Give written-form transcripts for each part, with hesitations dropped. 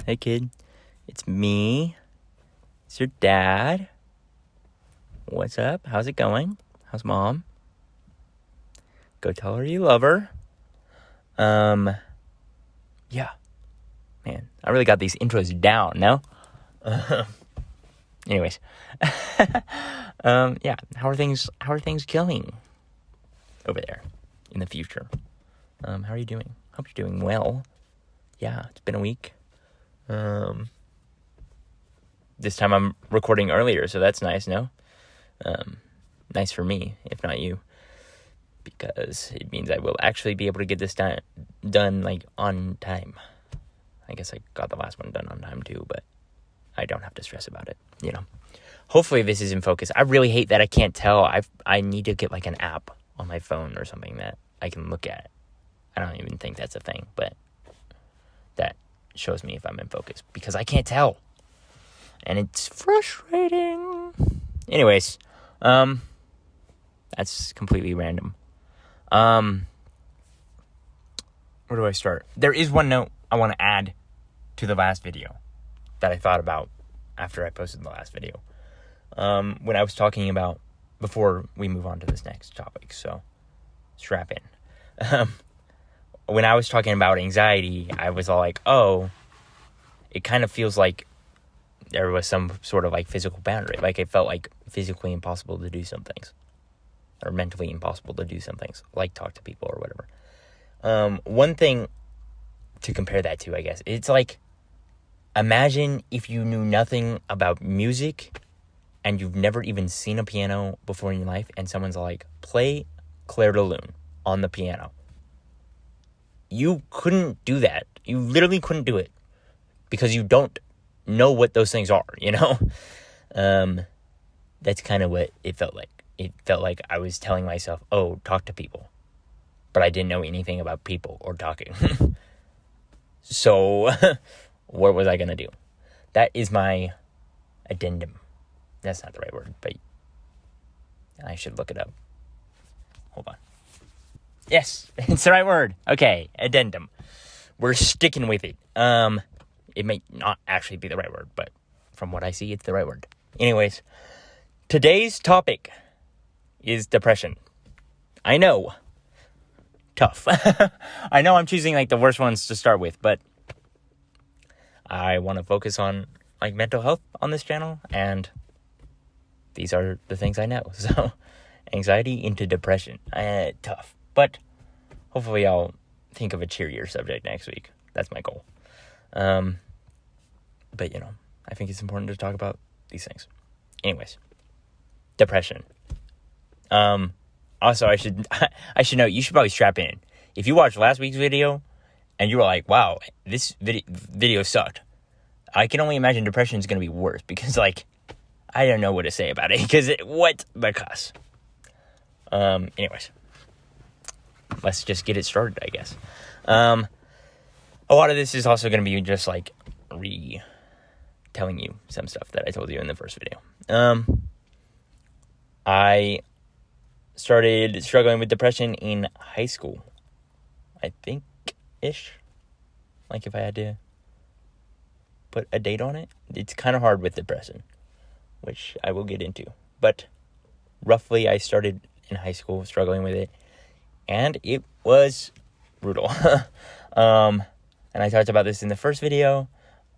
Hey, kid. It's me. It's your dad. What's up? How's it going? How's mom? Go tell her you love her. Yeah. Man, I really got these intros down, no? Anyways. Yeah. How are things going over there in the future? How are you doing? Hope you're doing well. Yeah, it's been a week. This time I'm recording earlier, so that's nice, no? Nice for me, if not you. Because it means I will actually be able to get this done, like, on time. I guess I got the last one done on time, too, but I don't have to stress about it, you know? Hopefully this is in focus. I really hate that I can't tell. I need to get, like, an app on my phone or something that I can look at. I don't even think that's a thing, but that shows me if I'm in focus, because I can't tell. And it's frustrating. Anyways, that's completely random. Where do I start? There is one note I want to add to the last video that I thought about after I posted the last video. When I was talking about, before we move on to this next topic, so strap in. When I was talking about anxiety, I was all like, oh, it kind of feels like there was some sort of like physical boundary. Like it felt like physically impossible to do some things. Or mentally impossible to do some things. Like talk to people or whatever. One thing to compare that to, I guess, it's like, imagine if you knew nothing about music and you've never even seen a piano before in your life, and someone's like, play Clair de Lune on the piano. You couldn't do that. You literally couldn't do it because you don't know what those things are, you know? That's kind of what it felt like. It felt like I was telling myself, oh, talk to people. But I didn't know anything about people or talking. So, what was I going to do? That is my addendum. That's not the right word, but I should look it up. Hold on. Yes, it's the right word. Okay, addendum. We're sticking with it. It may not actually be the right word, but from what I see, it's the right word. Anyways, today's topic is depression. I know. Tough. I know I'm choosing like the worst ones to start with, but I want to focus on like mental health on this channel, and these are the things I know. So, anxiety into depression. Tough. But hopefully I'll think of a cheerier subject next week. That's my goal. But you know, I think it's important to talk about these things. Anyways, depression. Also, I should note, you should probably strap in. If you watched last week's video and you were like, wow, this video sucked, I can only imagine depression is going to be worse, because like, I don't know what to say about it, because anyways, let's just get it started, I guess. A lot of this is also going to be just like telling you some stuff that I told you in the first video. I started struggling with depression in high school, I think-ish. Like if I had to put a date on it. It's kind of hard with depression, which I will get into. But roughly I started in high school struggling with it, and it was brutal. And I talked about this in the first video.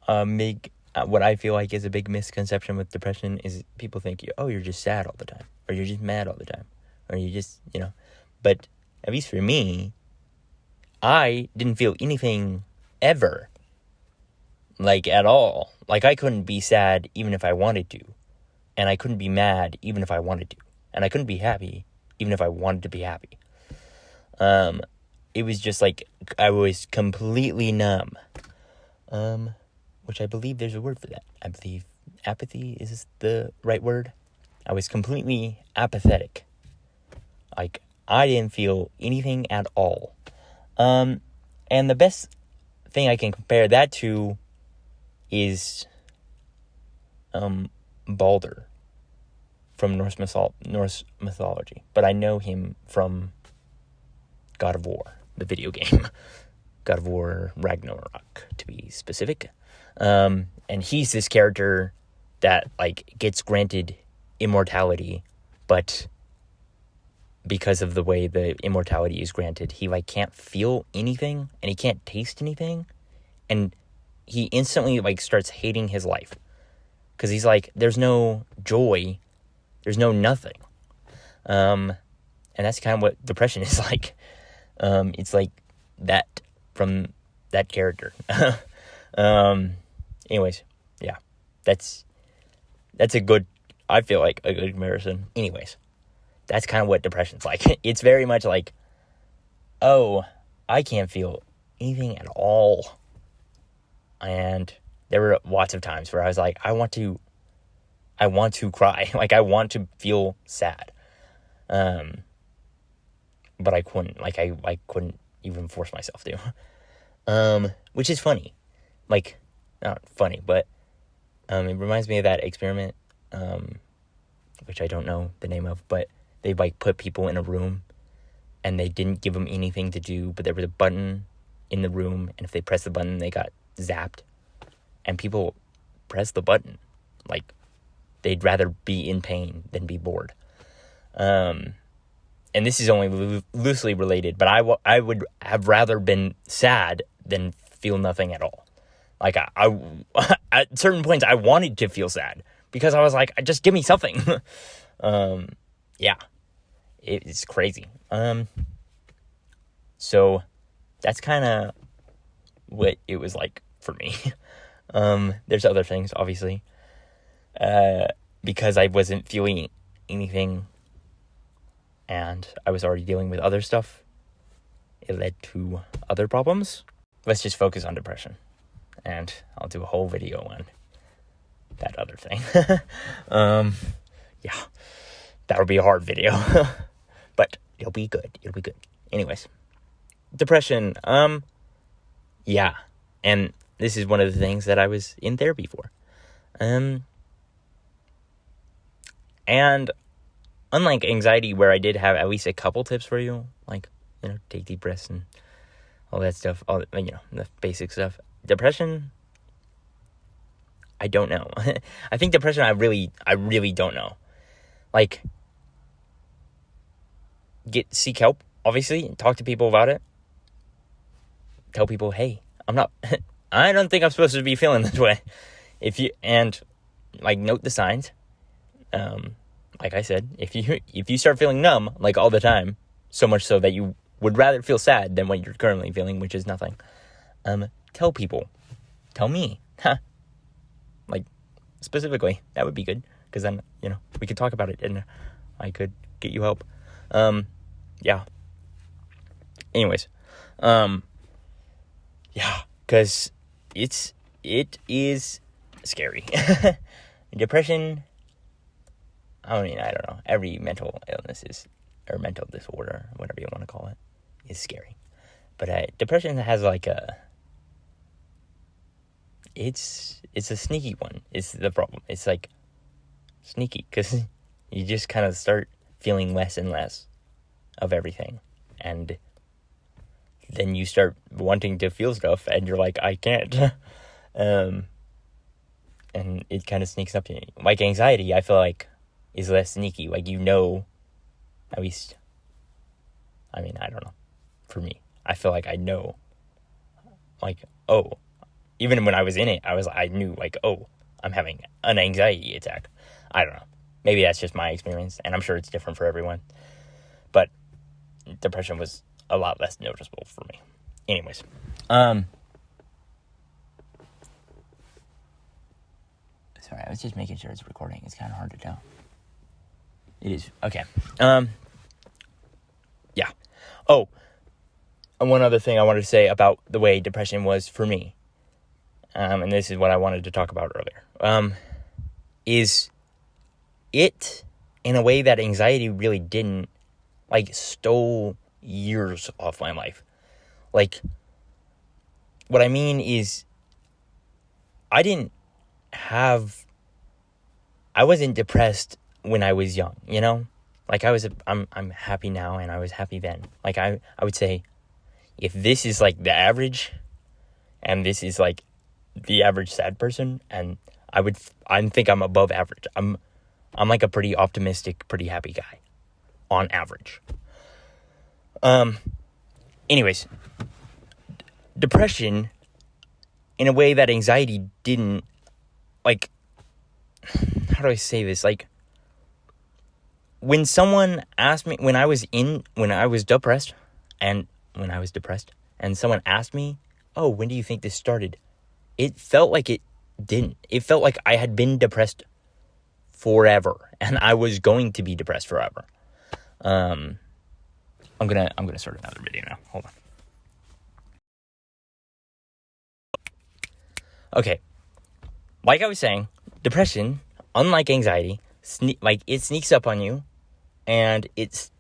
What I feel like is a big misconception with depression is people think, oh, you're just sad all the time, or you're just mad all the time, or you just, you know. But at least for me, I didn't feel anything ever, like at all. Like I couldn't be sad even if I wanted to, and I couldn't be mad even if I wanted to, and I couldn't be happy even if I wanted to be happy. It was just like I was completely numb. Which I believe there's a word for that. I believe apathy is the right word. I was completely apathetic. Like, I didn't feel anything at all. And the best thing I can compare that to is Balder from Norse mythology. But I know him from God of War, the video game. God of War Ragnarok, to be specific. And he's this character that, like, gets granted immortality, but because of the way the immortality is granted, he, like, can't feel anything, and he can't taste anything, and he instantly, like, starts hating his life. Because he's like, there's no joy, there's no nothing. And that's kind of what depression is like. It's like that from that character. Anyways, yeah, that's a good, I feel like, a good comparison. Anyways, that's kind of what depression's like. It's very much like, oh, I can't feel anything at all. And there were lots of times where I was like, I want to cry. Like, I want to feel sad. But I couldn't. Like, I couldn't even force myself to. Which is funny. Like, not funny, but it reminds me of that experiment, which I don't know the name of, but they, like, put people in a room, and they didn't give them anything to do, but there was a button in the room, and if they pressed the button, they got zapped. And people press the button. Like, they'd rather be in pain than be bored. And this is only loosely related, but I would have rather been sad than feel nothing at all. Like, I at certain points, I wanted to feel sad, because I was like, just give me something. Yeah. It's crazy. So, that's kind of what it was like for me. There's other things, obviously. Because I wasn't feeling anything, and I was already dealing with other stuff, it led to other problems. Let's just focus on depression, and I'll do a whole video on that other thing. Yeah, that'll be a hard video, but it'll be good. Anyways, depression, yeah, and this is one of the things that I was in therapy for. And unlike anxiety, where I did have at least a couple tips for you, like, take deep breaths and all that stuff, the basic stuff. Depression, I don't know. I think depression, I really don't know. Like, seek help, obviously, and talk to people about it. Tell people, hey, I don't think I'm supposed to be feeling this way. Note the signs. Like I said, if you start feeling numb, like, all the time, so much so that you would rather feel sad than what you're currently feeling, which is nothing, tell people. Tell me. Like, specifically, that would be good, because then, we could talk about it, and I could get you help. Yeah. Anyways, yeah, because it is scary. Depression, I don't know. Every mental illness or mental disorder, whatever you want to call it, is scary. But depression has, like, it's a sneaky one, is the problem. It's, like, sneaky, because you just kind of start feeling less and less of everything. And then you start wanting to feel stuff, and you're like, I can't. And it kind of sneaks up to you. Like, anxiety, I feel like, is less sneaky. Like, at least, I don't know. For me, I feel like I know. Like, oh, even when I was in it, I knew, like, oh, I'm having an anxiety attack. I don't know. Maybe that's just my experience, and I'm sure it's different for everyone. But depression was a lot less noticeable for me. Anyways, sorry, I was just making sure it's recording. It's kind of hard to tell. It is. Okay. Yeah. Oh, and one other thing I wanted to say about the way depression was for me, and this is what I wanted to talk about earlier, is it, in a way that anxiety really didn't, like, stole years off my life. Like, what I mean is, I wasn't depressed when I was young, Like, I'm happy now, and I was happy then. Like, I would say, if this is, like, the average, and this is, like, the average sad person, and I think I'm above average. I'm like a pretty optimistic, pretty happy guy on average. Anyways, depression, in a way that anxiety didn't, like, how do I say this? Like, when someone asked me, when I was depressed, and someone asked me, oh, when do you think this started? It felt like it didn't. It felt like I had been depressed forever, and I was going to be depressed forever. I'm gonna start another video now. Hold on. Okay. Like I was saying, depression, unlike anxiety, it sneaks up on you, and it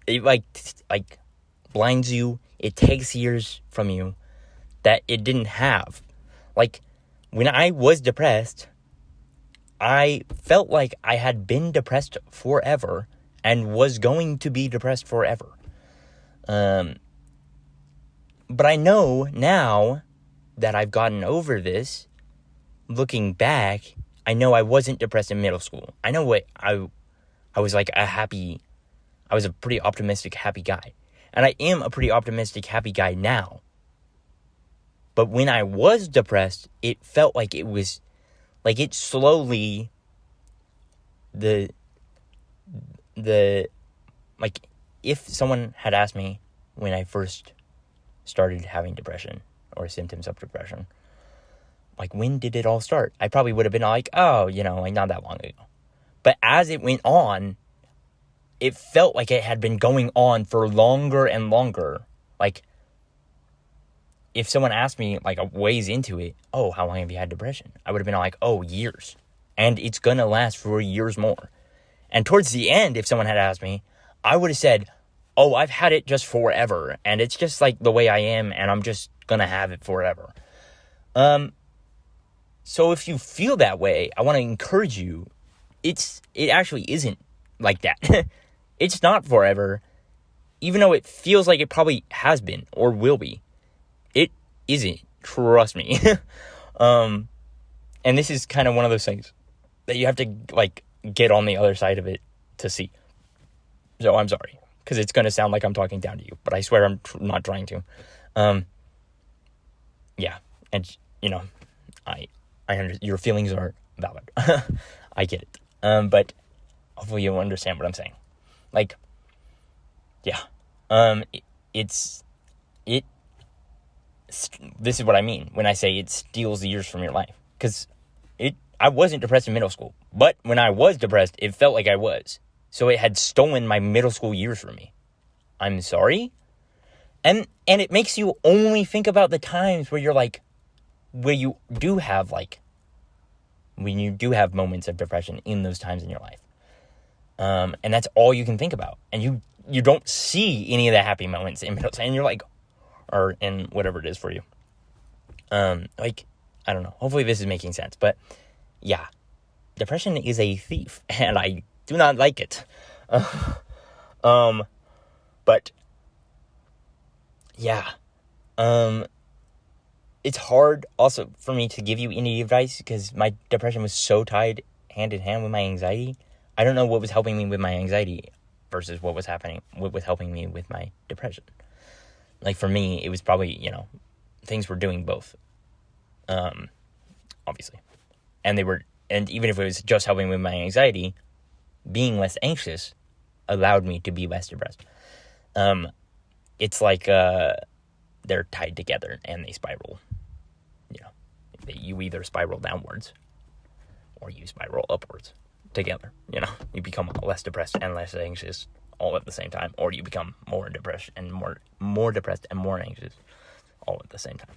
blinds you. It takes years from you that it didn't have. Like, when I was depressed, I felt like I had been depressed forever and was going to be depressed forever. But I know now that I've gotten over this, looking back, I know I wasn't depressed in middle school. I know what I was like I was a pretty optimistic, happy guy. And I am a pretty optimistic, happy guy now. But when I was depressed, it felt like it was, like, it slowly, like, if someone had asked me when I first started having depression or symptoms of depression, like, when did it all start? I probably would have been like, oh, like, not that long ago. But as it went on, it felt like it had been going on for longer and longer. Like, if someone asked me, like, a ways into it, oh, how long have you had depression? I would have been like, oh, years. And it's gonna last for years more. And towards the end, if someone had asked me, I would have said, oh, I've had it just forever. And it's just, like, the way I am, and I'm just gonna have it forever. So if you feel that way, I want to encourage you, it actually isn't like that. It's not forever, even though it feels like it probably has been or will be. It isn't. Trust me. And this is kind of one of those things that you have to, like, get on the other side of it to see. So I'm sorry, because it's going to sound like I'm talking down to you, but I swear I'm not trying to. Yeah, and, your feelings are valid. I get it. But hopefully you'll understand what I'm saying. Like, yeah. This is what I mean when I say it steals years from your life. Because I wasn't depressed in middle school. But when I was depressed, it felt like I was. So it had stolen my middle school years from me. I'm sorry. And it makes you only think about the times where you're like, where you do have, like, when you do have moments of depression in those times in your life. And that's all you can think about. And you don't see any of the happy moments in middle school. And you're like, or in whatever it is for you. Like, I don't know. Hopefully this is making sense. But, yeah. Depression is a thief. And I do not like it. But, yeah. It's hard also for me to give you any advice because my depression was so tied hand in hand with my anxiety. I don't know what was helping me with my anxiety versus what was helping me with my depression. Like, for me, it was probably, things were doing both. Obviously. And even if it was just helping with my anxiety, being less anxious allowed me to be less depressed. It's like, they're tied together and they spiral. You either spiral downwards or you spiral upwards together. You become less depressed and less anxious all at the same time, or you become more depressed and more depressed and more anxious all at the same time.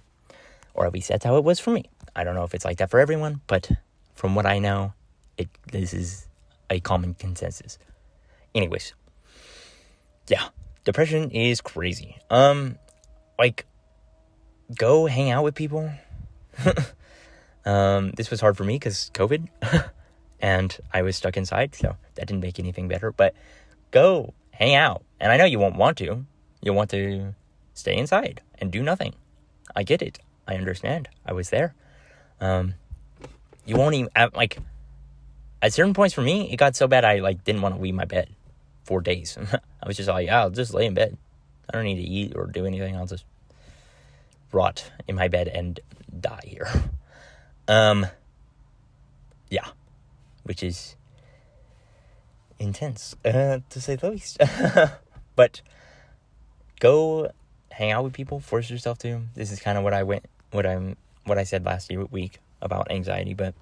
Or at least that's how it was for me. I don't know if it's like that for everyone, but from what I know, this is a common consensus. Anyways, yeah, depression is crazy. Like, go hang out with people. This was hard for me because COVID, and I was stuck inside, so that didn't make anything better. But go hang out, and I know you won't want to. You'll want to stay inside and do nothing. I get it. I understand. I was there. You won't even, like, at certain points for me, it got so bad I, like, didn't want to leave my bed for days. I was just like, yeah, I'll just lay in bed. I don't need to eat or do anything. I'll just rot in my bed and die here. Yeah, which is intense, to say the least. But go hang out with people, force yourself to. This is kind of what I said last week about anxiety, but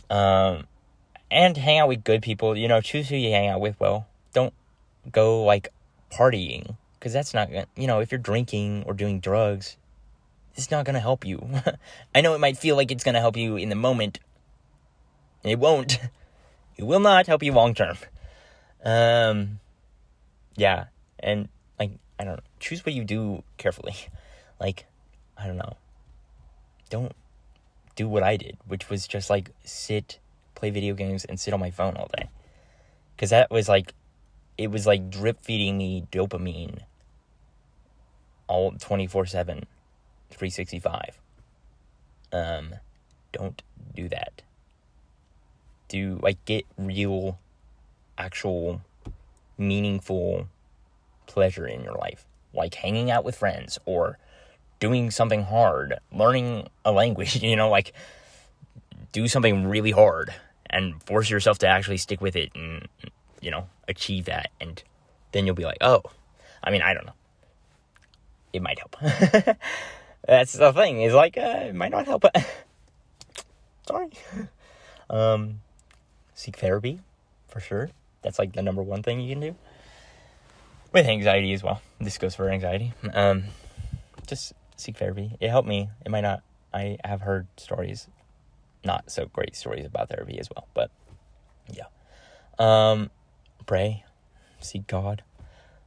and hang out with good people. Choose who you hang out with well. Don't go, like, partying, because that's not gonna, if you're drinking or doing drugs, it's not gonna help you. I know it might feel like it's gonna help you in the moment. It won't. It will not help you long term. Yeah, and, like, I don't know, choose what you do carefully. Like, I don't know, don't do what I did, which was just, like, play video games, and sit on my phone all day. Because that was, like, it was, like, drip feeding me dopamine all 24/7, 365. Don't do that. Get real, actual, meaningful pleasure in your life. Like hanging out with friends, or doing something hard, learning a language, like, do something really hard and force yourself to actually stick with it and, achieve that. And then you'll be like, oh, I don't know. It might help. That's the thing, is like, it might not help. Sorry. Seek therapy, for sure. That's, like, the number one thing you can do. With anxiety as well. This goes for anxiety. Just seek therapy. It helped me. It might not. I have heard stories, not so great stories about therapy as well. But, yeah. Pray. Seek God.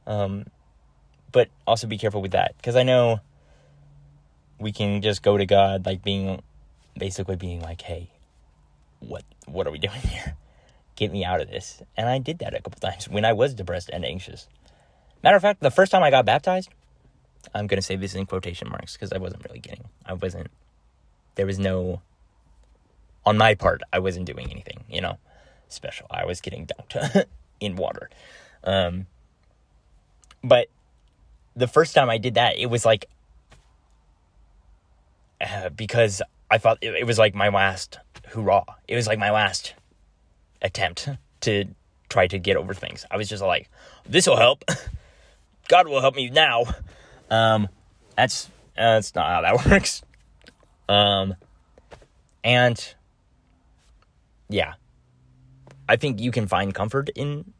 But also be careful with that. Because I know we can just go to God, like, basically being like, hey, what are we doing here? Get me out of this. And I did that a couple times when I was depressed and anxious. Matter of fact, the first time I got baptized, I'm going to say this in quotation marks, because I wasn't really there was no, on my part, I wasn't doing anything, special. I was getting dunked in water. But the first time I did that, it was like, because I thought it was like my last hurrah. It was like my last attempt to try to get over things. I was just like, this will help. God will help me now. That's not how that works. And yeah, I think you can find comfort in,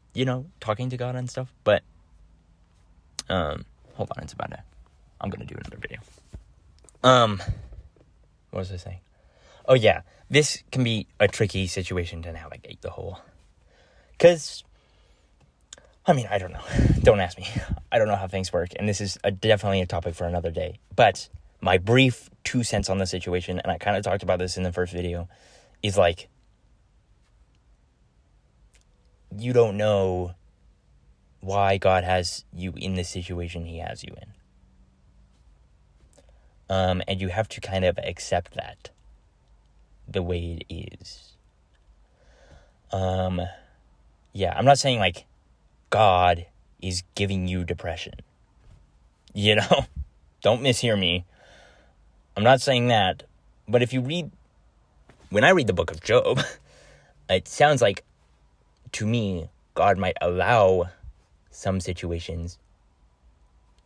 talking to God and stuff, but, hold on, it's about to, I'm going to do another video. What was I saying? Oh yeah, this can be a tricky situation to navigate the whole, because, I don't know. Don't ask me. I don't know how things work, and this is definitely a topic for another day. But my brief 2 cents on the situation, and I kind of talked about this in the first video, is like, you don't know why God has you in the situation he has you in. And you have to kind of accept that the way it is. Yeah, I'm not saying, like, God is giving you depression. Don't mishear me. I'm not saying that. But when I read the book of Job, it sounds like, to me, God might allow some situations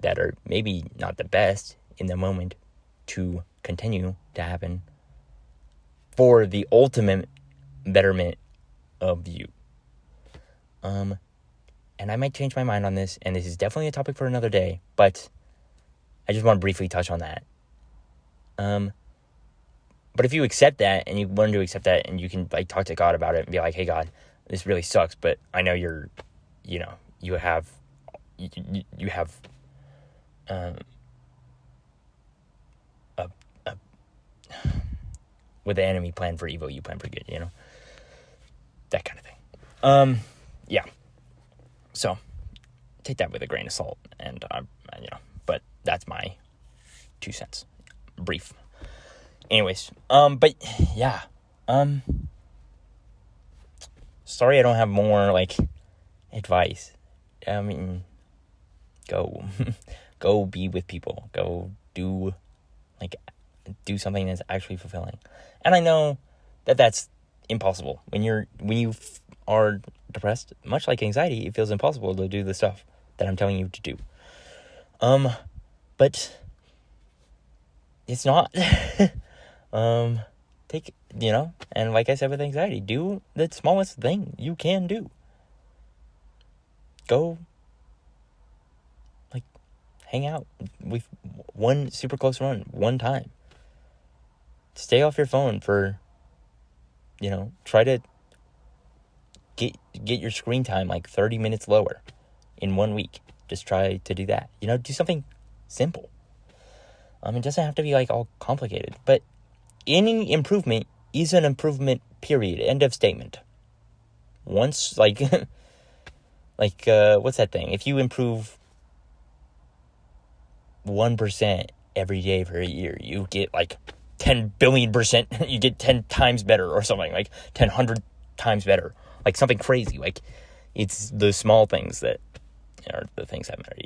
that are maybe not the best in the moment to continue to happen for the ultimate betterment of you. And I might change my mind on this, and this is definitely a topic for another day, but I just want to briefly touch on that. But if you accept that, and you learn to accept that, and you can, like, talk to God about it and be like, hey, God, this really sucks, but I know you have with the enemy plan for evil, you plan for good, that kind of thing. Yeah. So take that with a grain of salt, and but that's my 2 cents. Brief. Anyways, but yeah, sorry I don't have more, like, advice. I mean, go be with people. Go do something that's actually fulfilling. And I know that that's impossible. When you are depressed, much like anxiety, it feels impossible to do the stuff that I'm telling you to do. But it's not. Take, and like I said with anxiety, do the smallest thing you can do. Go, like, hang out with one super close friend one time. Stay off your phone for, try to get your screen time like 30 minutes lower in 1 week. Just try to do that. Do something simple. It doesn't have to be like all complicated, but any improvement is an improvement, period. End of statement. Once, like, what's that thing? If you improve 1% every day for a year, you get like 10 billion%, you get 10 times better or something, like 100 times better, like something crazy. Like, it's the small things that are the things that matter,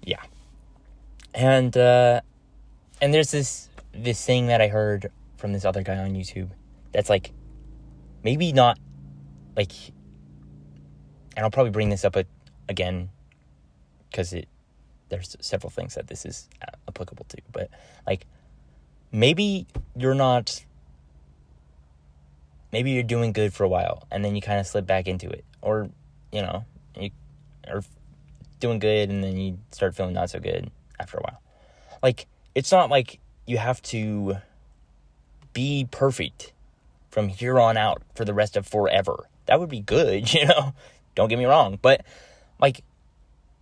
yeah. And there's this thing that I heard from this other guy on YouTube that's like, maybe not, like, and I'll probably bring this up again because there's several things that this is applicable to, but like, maybe you're doing good for a while and then you kind of slip back into it, or you are doing good and then you start feeling not so good after a while. Like, it's not like you have to be perfect from here on out for the rest of forever. That would be good, don't get me wrong, but like,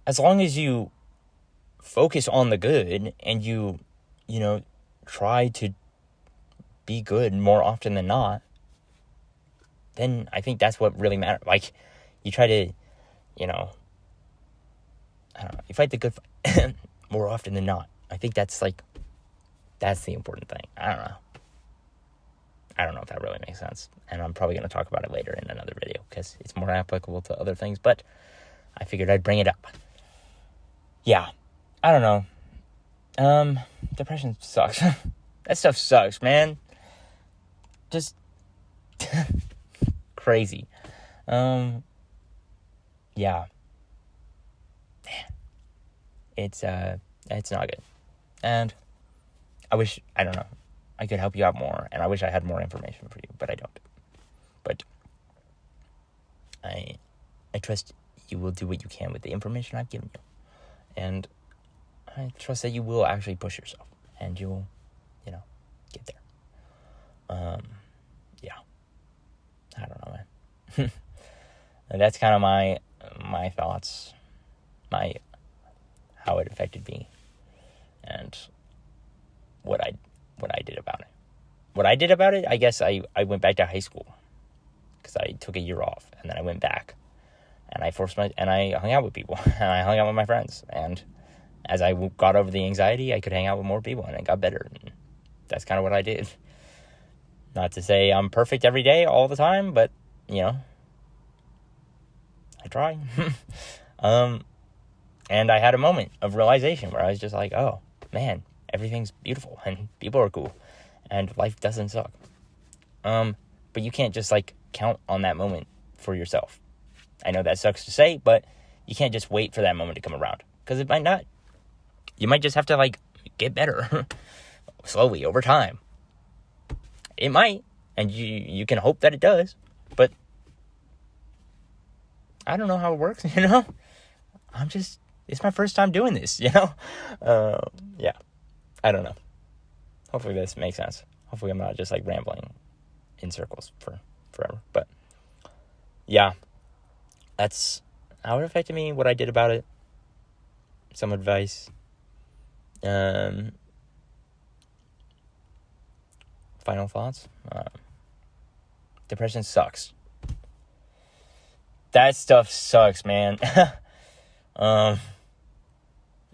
as long as you focus on the good and you try to be good more often than not, then I think that's what really matters. Like, you try to, I don't know, you fight the good fight more often than not. I think that's the important thing. I don't know if that really makes sense. And I'm probably going to talk about it later in another video because it's more applicable to other things, but I figured I'd bring it up. Yeah. I don't know. Depression sucks. That stuff sucks, man. Just crazy. Yeah. Man. It's not good. And I don't know, I could help you out more, and I wish I had more information for you, but I don't. But I trust you will do what you can with the information I've given you. And I trust that you will actually push yourself, and you will, get there. Yeah. I don't know, man. And that's kind of my thoughts, how it affected me, and what I did about it. What I did about it, I guess I went back to high school because I took a year off, and then I went back, and I hung out with people, and I hung out with my friends, and as I got over the anxiety, I could hang out with more people, and it got better. And that's kind of what I did. Not to say I'm perfect every day, all the time, but, I try. And I had a moment of realization where I was just like, oh, man, everything's beautiful, and people are cool, and life doesn't suck. But you can't just, count on that moment for yourself. I know that sucks to say, but you can't just wait for that moment to come around, because it might not. You might just have to, get better slowly over time. It might, and you can hope that it does, but I don't know how it works, it's my first time doing this, yeah, I don't know. Hopefully this makes sense. Hopefully I'm not just, rambling in circles for forever, but, yeah, that's how it affected me, what I did about it, some advice. Final thoughts. Depression sucks. That stuff sucks, man.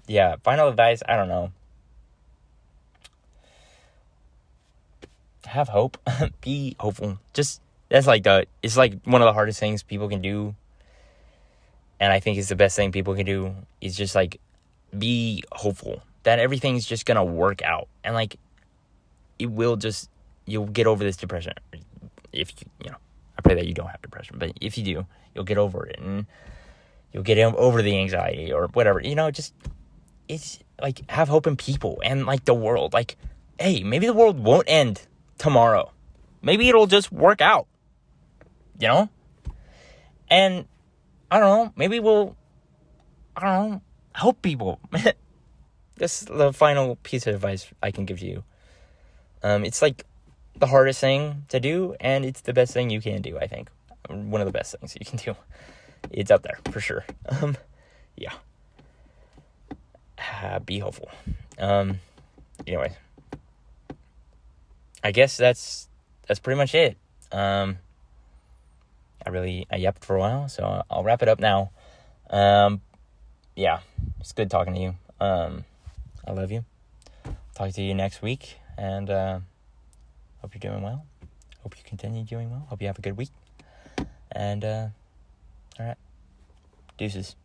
Yeah, final advice, I don't know. have hope. Be hopeful. Just, it's like one of the hardest things people can do. And I think it's the best thing people can do is just, like, be hopeful that everything's just going to work out. And, like, you'll get over this depression. If, I pray that you don't have depression. But if you do, you'll get over it. And you'll get over the anxiety or whatever. Just, it's, like, have hope in people and, like, the world. Like, hey, maybe the world won't end tomorrow. Maybe it'll just work out. And I don't know, maybe we'll, help people. That's the final piece of advice I can give to you. It's like the hardest thing to do, and it's the best thing you can do, I think. One of the best things you can do. It's up there, for sure. Yeah. Be hopeful. Anyway. I guess that's pretty much it. I yapped for a while, so I'll wrap it up now. Yeah, it's good talking to you. I love you. Talk to you next week, and hope you're doing well. Hope you continue doing well. Hope you have a good week. And, all right. Deuces.